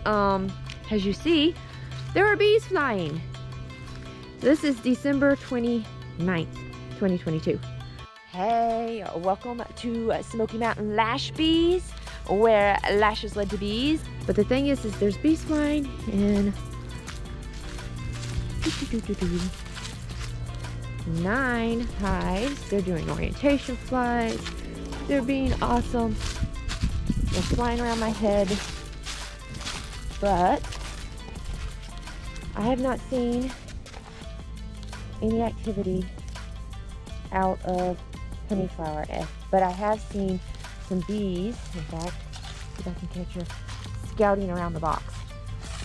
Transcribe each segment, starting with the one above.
as you see, there are bees flying. This is December 29th, 2022. Hey, welcome to Smoky Mountain Lash Bees, where lashes led to bees. But the thing is there's bees flying and 9 hives. They're doing orientation flights. They're being awesome. They're flying around my head. But I have not seen any activity out of honeyflower. But I have seen some bees, in fact, if I can catch her, scouting around the box.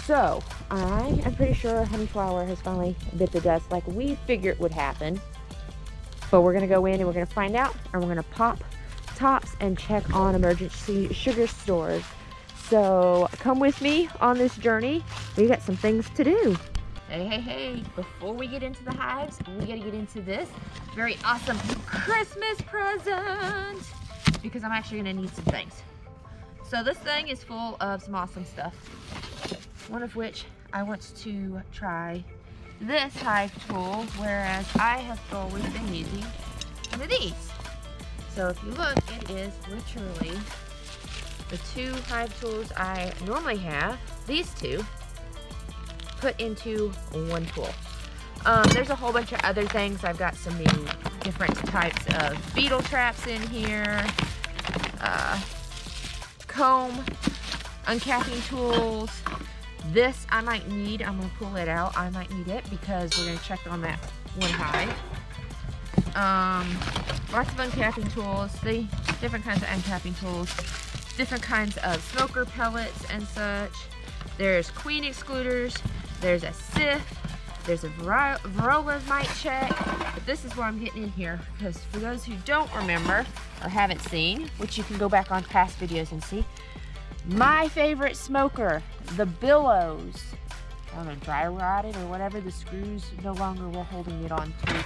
So I am pretty sure honeyflower has finally bit the dust like we figured would happen. But we're gonna go in and we're gonna find out, and we're gonna pop tops and check on emergency sugar stores. So come with me on this journey. We got some things to do. Hey, before we get into the hives, we gotta get into this very awesome Christmas present, because I'm actually gonna need some things. So this thing is full of some awesome stuff. One of which I want to try this hive tool, whereas I have always been using one of these. So if you look, it is literally the 2 hive tools I normally have, these 2, put into one tool. There's a whole bunch of other things. I've got some new different types of beetle traps in here, comb, uncapping tools. This I might need. I'm gonna pull it out. I might need it because we're gonna check on that one hive. Lots of uncapping tools, different kinds of uncapping tools, different kinds of smoker pellets and such. There's queen excluders, there's a sieve, there's a varroa mite check. But this is what I'm getting in here, because for those who don't remember or haven't seen, which you can go back on past videos and see, my favorite smoker, the billows, I don't know, dry rotted or whatever, the screws no longer were holding it on to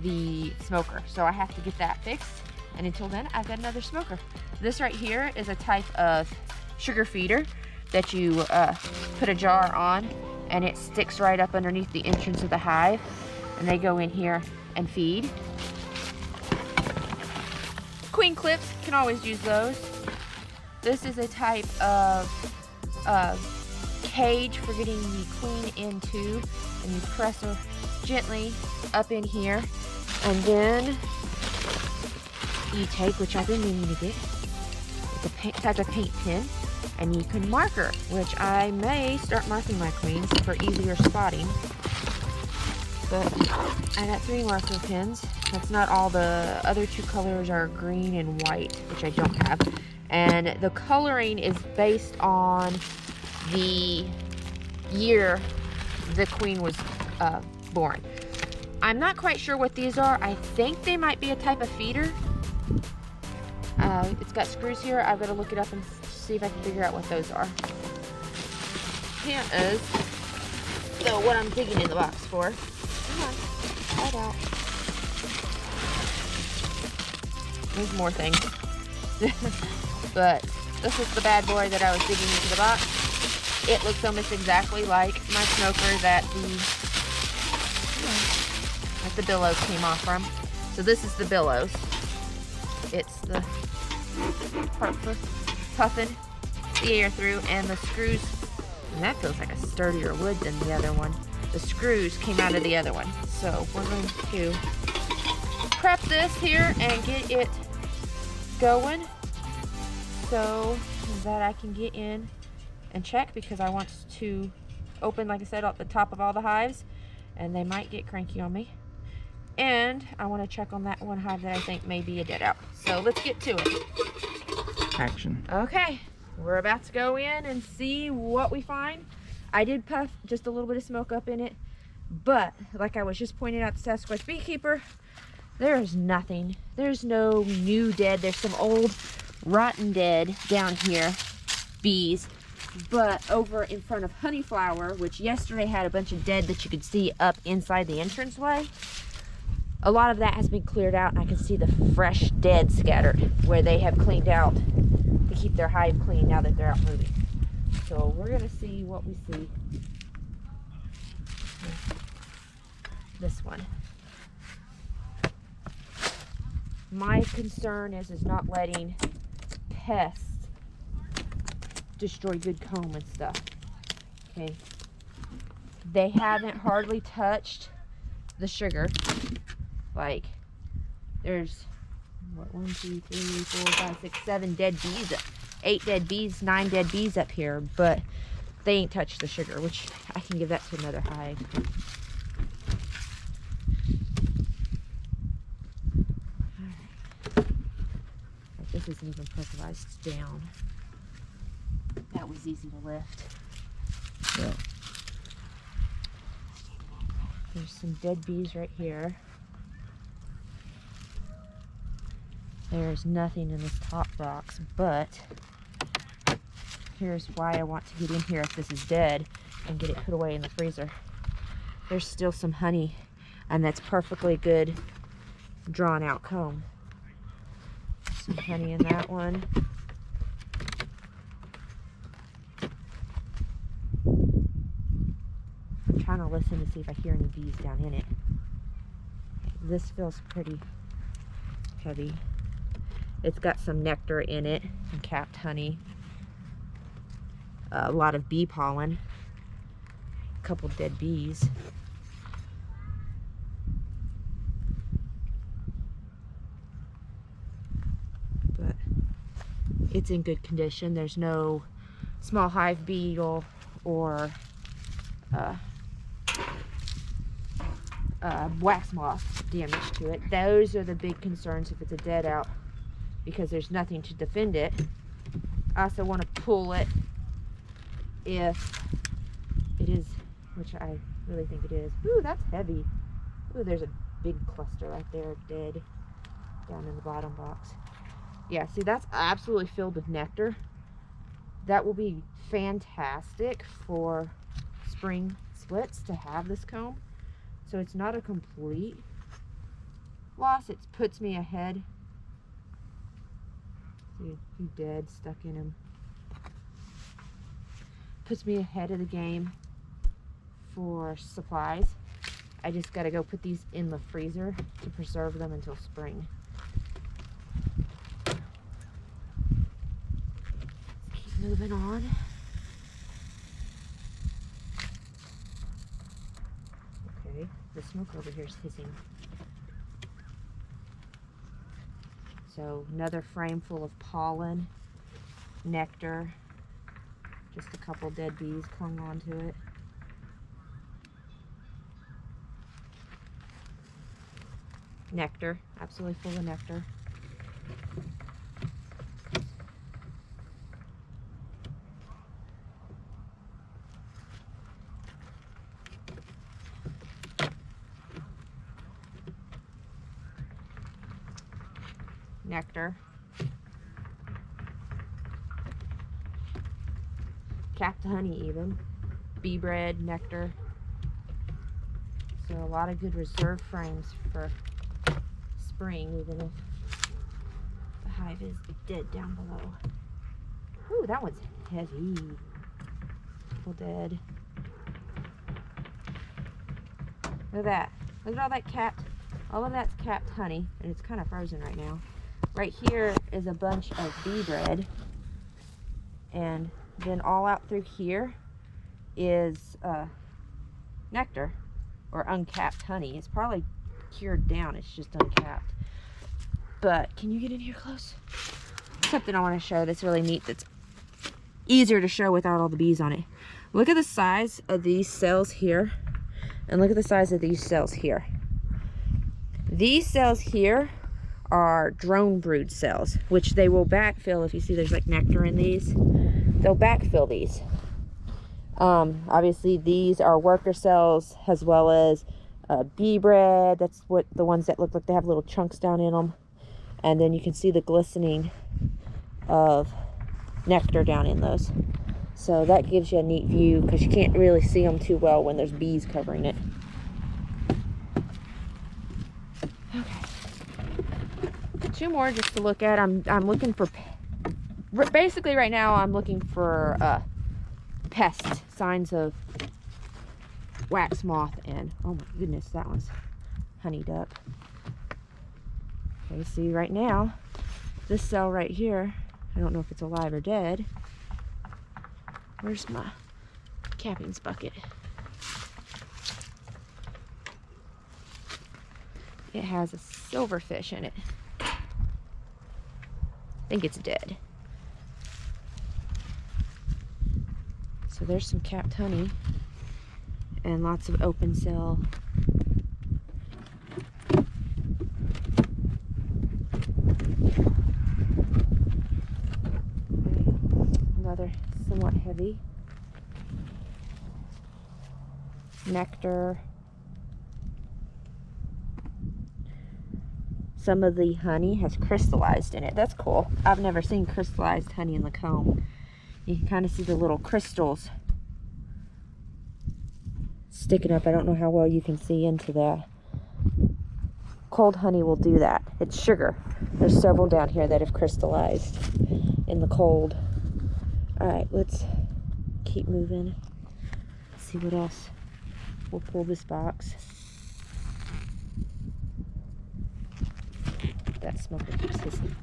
the smoker. So I have to get that fixed, and until then I've got another smoker. This right here is a type of sugar feeder that you put a jar on, and it sticks right up underneath the entrance of the hive, and they go in here and feed. Queen clips, can always use those. This is a type of cage for getting the queen into, and you press her gently up in here, and then you take, which I've been meaning to get, it's a type of paint pen, and you can mark her, which I may start marking my queens for easier spotting. But I got 3 marker pens. That's not all. The other 2 colors are green and white, which I don't have. And the coloring is based on the year the queen was born. I'm not quite sure what these are. I think they might be a type of feeder. It's got screws here. I've got to look it up and see if I can figure out what those are. Here is what I'm digging in the box for. Come on, try it out. There's more things. But this is the bad boy that I was digging into the box. It looks almost exactly like my smoker that the billows came off from. So this is the billows. It's the part for puffing the air through, and the screws, and that feels like a sturdier wood than the other one. The screws came out of the other one. So we're going to prep this here and get it going so that I can get in and check, because I want to open, like I said, at the top of all the hives, and they might get cranky on me. And I want to check on that one hive that I think may be a dead out. So let's get to it. Action. Okay, we're about to go in and see what we find. I did puff just a little bit of smoke up in it, but like I was just pointing out to Sasquatch Beekeeper, there is nothing. There's no new dead. There's some old rotten dead down here, bees. But over in front of Honeyflower, which yesterday had a bunch of dead that you could see up inside the entranceway, a lot of that has been cleared out, and I can see the fresh dead scattered where they have cleaned out to keep their hive clean now that they're out moving. So we're gonna see what we see. This one. My concern is not letting pests destroy good comb and stuff. Okay. They haven't hardly touched the sugar. Like, there's what, 1, 2, 3, 4, 5, 6, 7 dead bees, 8 dead bees, 9 dead bees up here, but they ain't touched the sugar, which I can give that to another hive. Like, this isn't even percolized down. That was easy to lift. Yeah. There's some dead bees right here. There's nothing in this top box, but here's why I want to get in here if this is dead and get it put away in the freezer. There's still some honey, and that's perfectly good drawn out comb. Some honey in that one. I'm trying to listen to see if I hear any bees down in it. This feels pretty heavy. It's got some nectar in it and capped honey. A lot of bee pollen. A couple dead bees. But it's in good condition. There's no small hive beetle or wax moth damage to it. Those are the big concerns if it's a dead out, because there's nothing to defend it. I also want to pull it if it is, which I really think it is. Ooh, that's heavy. Ooh, there's a big cluster right there, dead, down in the bottom box. Yeah, see, that's absolutely filled with nectar. That will be fantastic for spring splits to have this comb. So it's not a complete loss. It puts me ahead. See, he's dead, stuck in him. Puts me ahead of the game for supplies. I just gotta go put these in the freezer to preserve them until spring. Let's keep moving on. Okay, the smoke over here is hissing. So another frame full of pollen, nectar. Just a couple dead bees clung onto it. Nectar, absolutely full of nectar. Nectar. Capped honey even. Bee bread, nectar. So a lot of good reserve frames for spring, even if the hive is dead down below. Ooh, that one's heavy. Couple dead. Look at that. Look at all that capped. All of that's capped honey, and it's kind of frozen right now. Right here is a bunch of bee bread, and then all out through here is nectar or uncapped honey. It's probably cured down, it's just uncapped. But can you get in here close? Something I want to show that's really neat, that's easier to show without all the bees on it. Look at the size of these cells here, and look at the size of these cells here. These cells here are drone brood cells, which they will backfill. If you see there's like nectar in these, they'll backfill these. Obviously these are worker cells, as well as bee bread. That's what the ones that look like they have little chunks down in them, and then you can see the glistening of nectar down in those. So that gives you a neat view, because you can't really see them too well when there's bees covering it. Two more just to look at. I'm looking for, basically right now I'm looking for pests, signs of wax moth, and oh my goodness, that one's honey duck. Okay, see right now, this cell right here, I don't know if it's alive or dead. Where's my cappings bucket? It has a silverfish in it. I think it's dead. So there's some capped honey and lots of open cell. Another somewhat heavy. Nectar. Some of the honey has crystallized in it. That's cool. I've never seen crystallized honey in the comb. You can kind of see the little crystals sticking up. I don't know how well you can see into that. Cold honey will do that. It's sugar. There's several down here that have crystallized in the cold. All right, let's keep moving. Let's see what else. We'll pull this box. That smoker keeps hissing.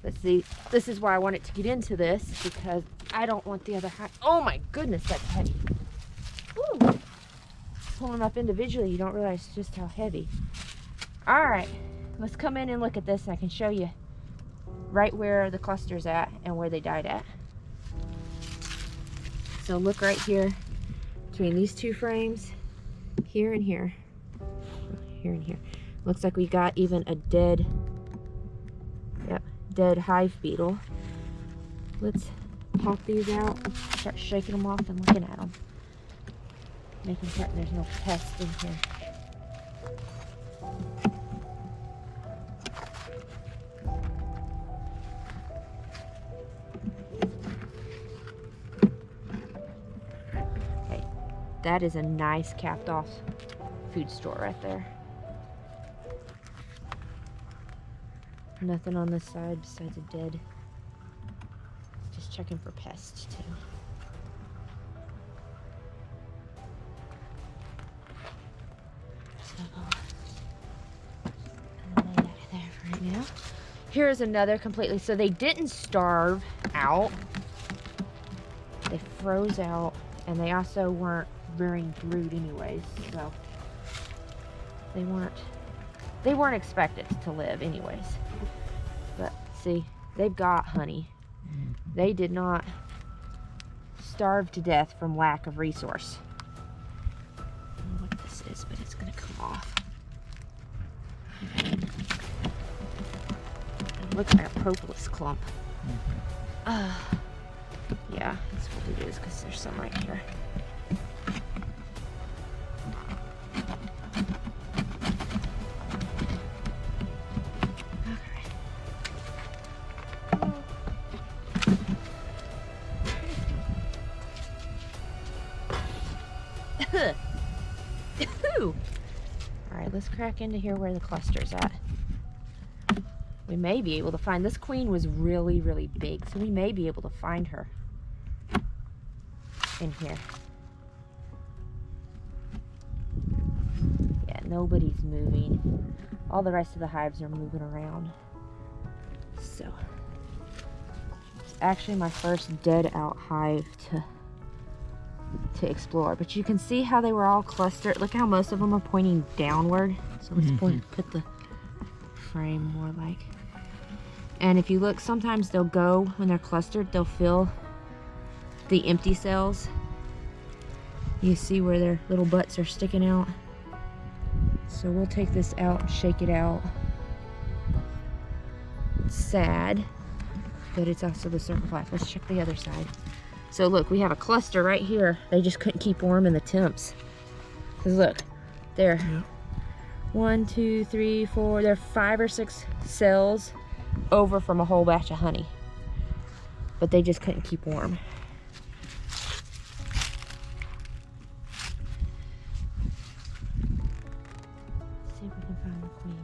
Let's see. This is why I wanted to get into this, because I don't want the other hive. Oh my goodness, that's heavy. Woo. Pulling them up individually, you don't realize just how heavy. All right, let's come in and look at this. I can show you right where the cluster's at and where they died at. So look right here between these two frames, here and here. Here and here. Looks like we got even a dead, dead hive beetle. Let's pop these out, start shaking them off and looking at them. Making certain there's no pests in here. Okay, that is a nice capped off food store right there. Nothing on this side besides a dead. Just checking for pests too. So I'm gonna lay that there for right now. Here's another completely. So they didn't starve out. They froze out, and they also weren't rearing brood anyways. So they weren't expected to live anyways. But see, they've got honey. They did not starve to death from lack of resource. I don't know what this is, but it's gonna come off. It looks like a propolis clump. Yeah, that's what it is, because there's some right here. Alright, let's crack into here where the cluster's at. We may be able to find, this queen was really, really big, so we may be able to find her in here. Yeah, nobody's moving. All the rest of the hives are moving around. So, it's actually my first dead out hive to explore, but you can see how they were all clustered. Look how most of them are pointing downward. So let's put the frame more like. And if you look, sometimes they'll go, when they're clustered, they'll fill the empty cells. You see where their little butts are sticking out. So we'll take this out and shake it out. It's sad, but it's also the circle of life. Let's check the other side. So look, we have a cluster right here. They just couldn't keep warm in the temps. Because look, there. Yep. 1, 2, 3, 4. There are 5 or 6 cells over from a whole batch of honey. But they just couldn't keep warm. Let's see if we can find the queen.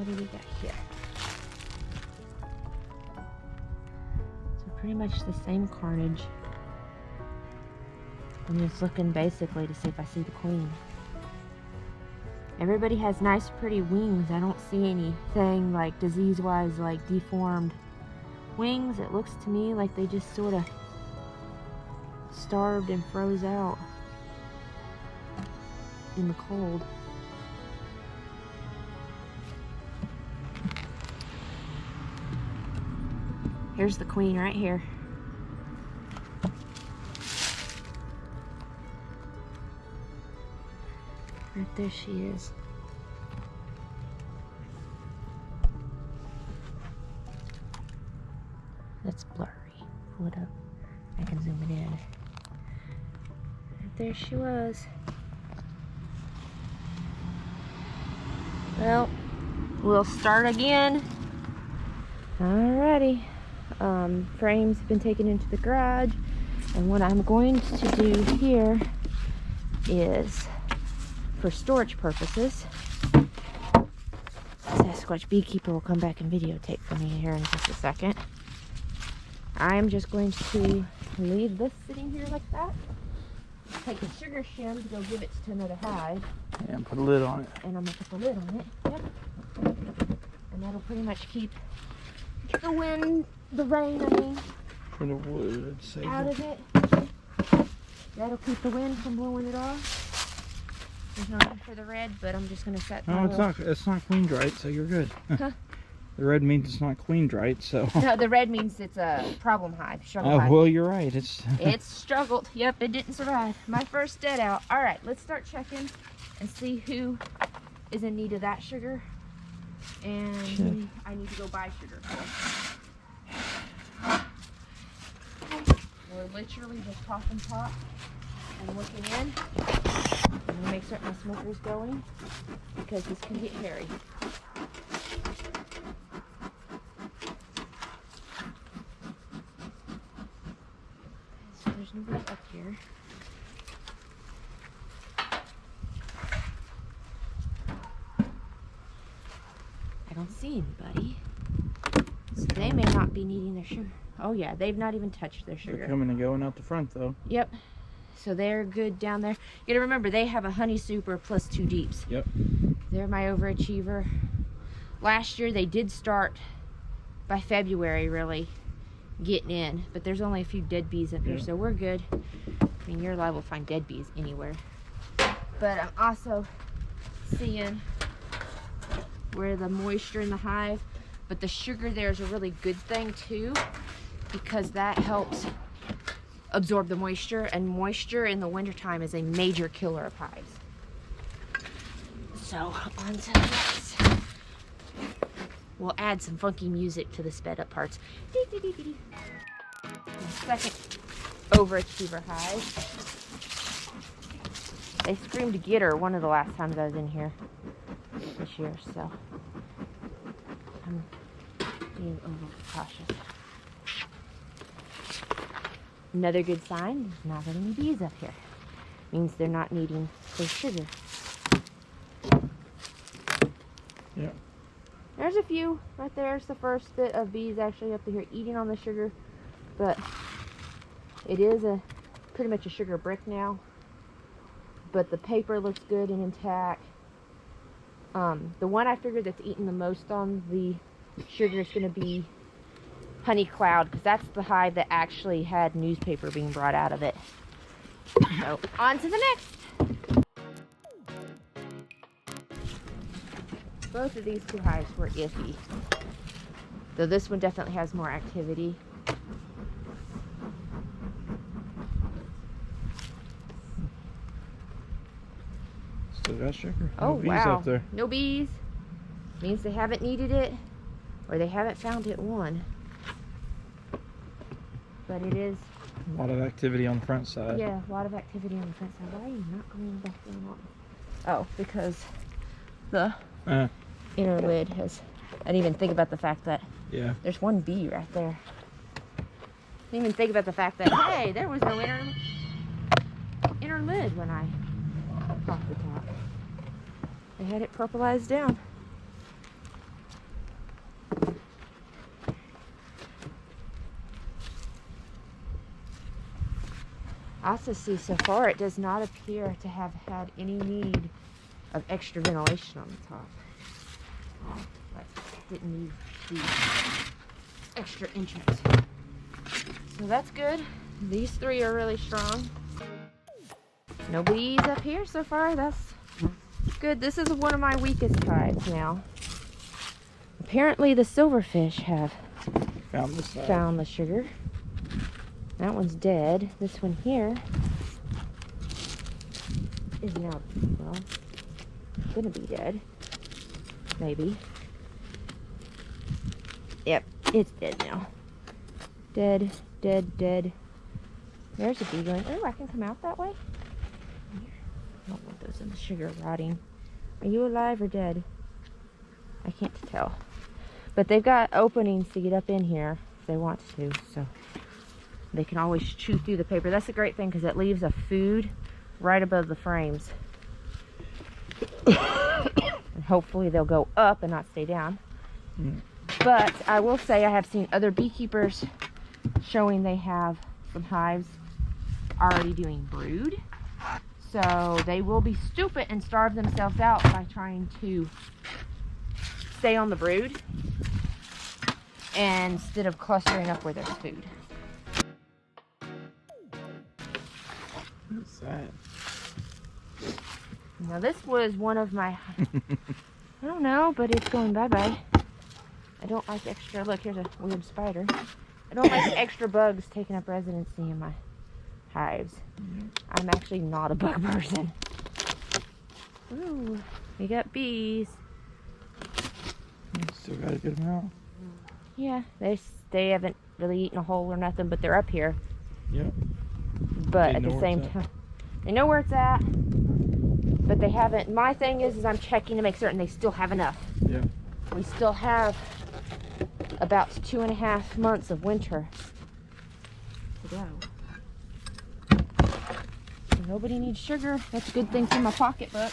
what do we got here? So pretty much the same carnage. I'm just looking basically to see if I see the queen. Everybody has nice pretty wings. I don't see anything like disease-wise, like deformed wings. It looks to me like they just sort of starved and froze out in the cold. Here's the queen right here. Right there she is. That's blurry. Pull it up. I can zoom it in. Right there she was. Well, we'll start again. Alrighty. Frames have been taken into the garage, and what I'm going to do here is, for storage purposes, Sasquatch Beekeeper will come back and videotape for me here in just a second. I'm just going to leave this sitting here like that. Take a sugar shim to go give it to another hive. Yeah, and put a lid on it. And I'm going to put the lid on it. Yep. And that'll pretty much keep the wind, the rain, I mean, For the wood, save out it. of it. That'll keep the wind from blowing it off. There's no need for the red, but I'm just going to set No, it's not queened right, so you're good. Huh? The red means it's not queened right, so. No, the red means it's a problem hive, struggle Oh, hive. well, you're right. It's It's struggled. Yep, it didn't survive. My first dead out. All right, let's start checking and see who is in need of that sugar. And who I need to go buy sugar for. We're literally just talking top and looking in. I'm gonna make certain my smoker's going because this can get hairy. So there's nobody up here. I don't see anybody. So they may not be needing their sugar. Oh yeah, they've not even touched their sugar. They're coming and going out the front, though. Yep. So they're good down there. You gotta remember, they have a honey super plus 2 deeps. Yep. They're my overachiever. Last year they did start by February really getting in, but there's only a few dead bees up here, so we're good. I mean, you're liable to find dead bees anywhere. But I'm also seeing where the moisture in the hive, but the sugar there is a really good thing too, because that helps absorb the moisture, and moisture in the wintertime is a major killer of hives. So on to the next. We'll add some funky music to the sped up parts. My second overachiever hive. They screamed to get her one of the last times I was in here this year, so I'm being over cautious. Another good sign, there's not very many bees up here. Means they're not needing their sugar. Yeah. There's a few. Right there's the first bit of bees actually up here eating on the sugar. But it is pretty much a sugar brick now. But the paper looks good and intact. The one I figured that's eating the most on the sugar is going to be Honey Cloud, because that's the hive that actually had newspaper being brought out of it. So on to the next. Both of these two hives were iffy, though this one definitely has more activity. Still got sugar. Oh, No bees wow. up there. No bees. Means they haven't needed it, or they haven't found it one. But it is, A lot of activity on the front side. yeah, a lot of activity on the front side. Why are you not going back in on? Oh, because the inner lid has, I didn't even think about the fact that Yeah. there's one bee right there. Didn't even think about the fact that, hey, there was no inner lid when I popped the top. They had it purplized down. I also see so far it does not appear to have had any need of extra ventilation on the top. Like, didn't need the extra entrance. So that's good. These three are really strong. No bees up here so far. That's good. This is one of my weakest hives now. Apparently the silverfish have found the sugar. That one's dead. This one here is now, well, gonna be dead. Maybe. Yep, it's dead now. Dead, dead, dead. There's a bee going. Oh, I can come out that way? I don't want those in the sugar rotting. Are you alive or dead? I can't tell. But they've got openings to get up in here if they want to, so they can always chew through the paper. That's a great thing because it leaves a food right above the frames. And hopefully they'll go up and not stay down. But I will say I have seen other beekeepers showing they have some hives already doing brood. So they will be stupid and starve themselves out by trying to stay on the brood instead of clustering up where there's food. What's that? Now this was one of my, I don't know, but it's going bye-bye. I don't like extra, look, here's a weird spider. I don't like extra bugs taking up residency in my hives. I'm actually not a bug person. Ooh, we got bees. Still got a good amount. Yeah, they haven't really eaten a hole or nothing, but they're up here. Yep. But at the same time, they know where it's at, but they haven't. My thing is I'm checking to make certain they still have enough. Yeah. We still have about 2.5 months of winter to go. So nobody needs sugar. That's a good thing for my pocketbook.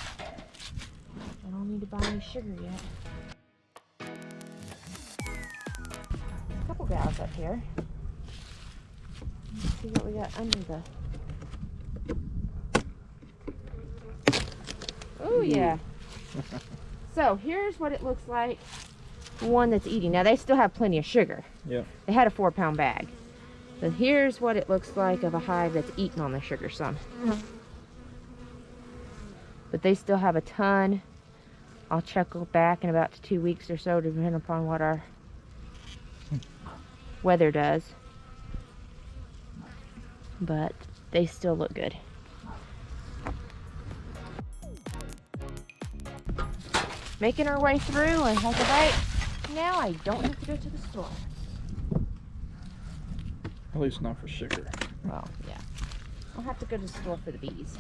I don't need to buy any sugar yet. A couple gals up here. Let's see what we got under the... Oh yeah. So here's what it looks like. One that's eating. Now they still have plenty of sugar. Yeah. They had a 4-pound bag. So here's what it looks like of a hive that's eating on the sugar some. But they still have a ton. I'll check back in about 2 weeks or so, depending upon what our weather does. But they still look good. Making our way through, and like right now I don't have to go to the store. At least not for sugar. Well, yeah. I'll have to go to the store for the bees.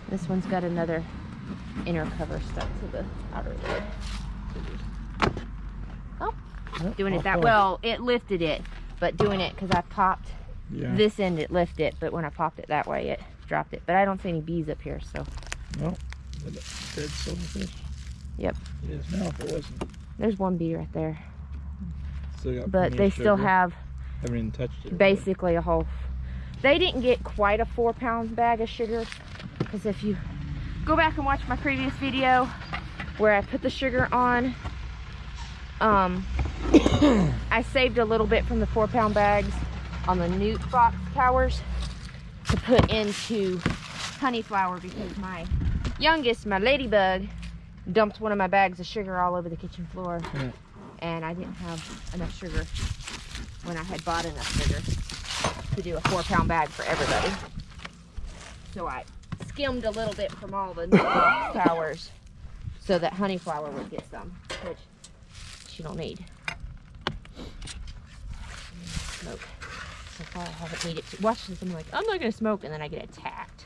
This one's got another inner cover stuck to the outer lid. Oh, Yep, doing it that way. well. It lifted it, but doing it because I popped this end, it lifted it, but when I popped it that way, it dropped it. But I don't see any bees up here, so. Nope. Dead silverfish. Yep. It is now if it wasn't. There's one bee right there. Still got But plenty they of still sugar. have Haven't even touched it. basically a whole... They didn't get quite a 4-pound bag of sugar, because if you go back and watch my previous video where I put the sugar on, I saved a little bit from the 4-pound bags on the newt box towers to put into honey flour, because my youngest, my ladybug, dumped one of my bags of sugar all over the kitchen floor. Yeah. And I didn't have enough sugar when I had bought enough sugar to do a 4-pound bag for everybody. So I skimmed a little bit from all the newt box towers so that honey flour would get some, which she don't need. Smoke. So far I haven't needed to. Watch this, I'm like, I'm not gonna smoke, and then I get attacked.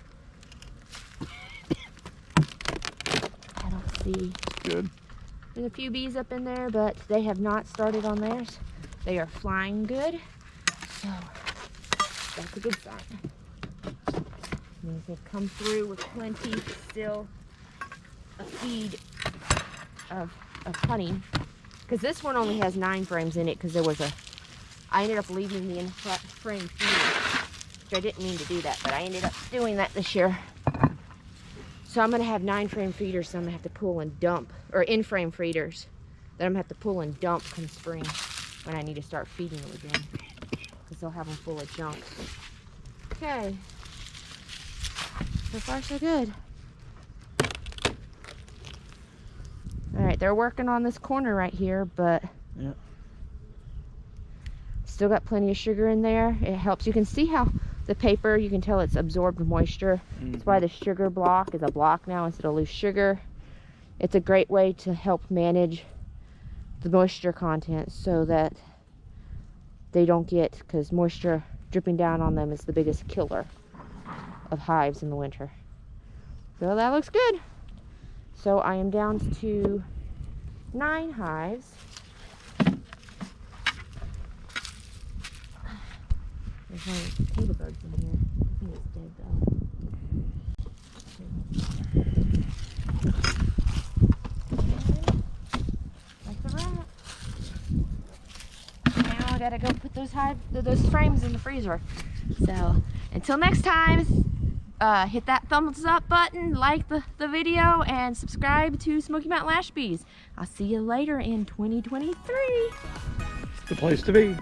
I don't see. Good. There's a few bees up in there, but they have not started on theirs. They are flying good, so that's a good sign. Means they've come through with plenty still a feed of honey. Because this one only has 9 frames in it, because there was a I ended up leaving the in-frame feeder, which I didn't mean to do that, but I ended up doing that this year. So I'm gonna have 9-frame feeders, so I'm gonna have to pull and dump, or in-frame feeders that I'm gonna have to pull and dump come spring when I need to start feeding them again, because they'll have them full of junk. Okay, so far so good. All right, they're working on this corner right here, but yeah, still got plenty of sugar in there. It helps. You can see how the paper, you can tell it's absorbed moisture. That's why the sugar block is a block now instead of loose sugar. It's a great way to help manage the moisture content so that they don't get, because moisture dripping down on them is the biggest killer of hives in the winter. So that looks good. So I am down to 9 hives. There's no potato bugs in here. I think it's dead though. That's a wrap. Now I gotta go put those frames in the freezer. So until next time, hit that thumbs up button, like the video, and subscribe to Smoky Mountain Lash Bees. I'll see you later in 2023. it's the place to be.